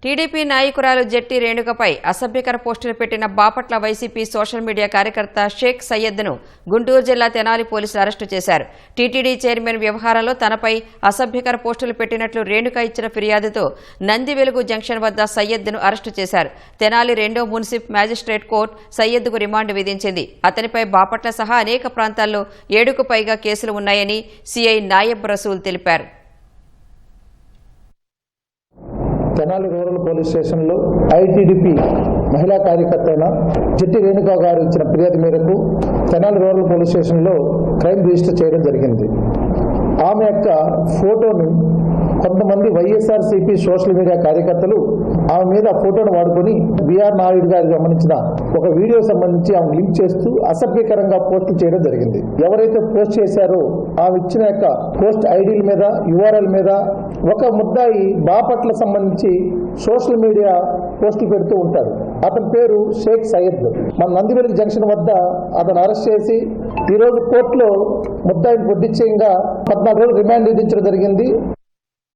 TDP నాయకురాలు జెట్టి రేణుకపై అసభ్యకర పోస్టులు పెట్టిన బాపట్ల వైసీపీ సోషల్ మీడియా కార్యకర్త షేక్ సయ్యద్ను గుంటూరు జిల్లా తెనాలి పోలీసులు అరెస్టు చేశారు. టీటీడీ చైర్మన్ వ్యవహారంలో తనపై అసభ్యకర పోస్టులు పెట్టినట్లు రేణుక ఇచ్చిన ఫిర్యాదుతో నందివెలుగు జంక్షన్ వద్ద సయ్యద్ను అరెస్టు చేశారు. తెనాలి 2వ మున్సిపల్ మ్యాజిస్ట్రేట్ కోర్టు సయ్యద్కు రిమాండ్ విధించింది. అతనిపై బాపట్ల సహా అనేక ప్రాంతాల్లో 7కు పైగా కేసులు ఉన్నాయని సిఐ నాయబ్ రసూల్ తెలిపారు. తెనాలి రూరల్ పోలీస్ స్టేషన్లో ఐటీడీపీ మహిళా కార్యకర్త అయిన జెట్టి రేణుక గారు ఇచ్చిన ఫిర్యాదు మేరకు తెనాలి రూరల్ పోలీస్ స్టేషన్లో క్రైమ్ రిజిస్టర్ చేయడం జరిగింది. ఆమె యొక్క ఫోటోను కొంతమంది వైఎస్ఆర్సీపీ సోషల్ మీడియా కార్యకర్తలు ఆమె మీద ఫోటోను వాడుకొని బిఆర్ నాయుడు గారికి సంబంధించిన ఒక వీడియో సంబంధించి ఆమె లింక్ చేస్తూ అసభ్యకరంగా పోస్టులు చేయడం జరిగింది. ఎవరైతే పోస్ట్ చేశారో ఆమె ఇచ్చిన యొక్క పోస్ట్ ఐడీల మీద యూఆర్ఎల్ మీద ఒక ముద్దాయి బాపట్ల సంబంధించి సోషల్ మీడియా పోస్టులు పెడుతూ ఉంటాడు. అతని పేరు షేక్ సయ్యద్. మన నందివెలుగు జంక్షన్ వద్ద అతను అరెస్ట్ చేసి ఈ రోజు కోర్టులో ముద్దాయిని పొద్దుచ్చేయంగా 14 రోజులు రిమాండ్ విధించడం జరిగింది.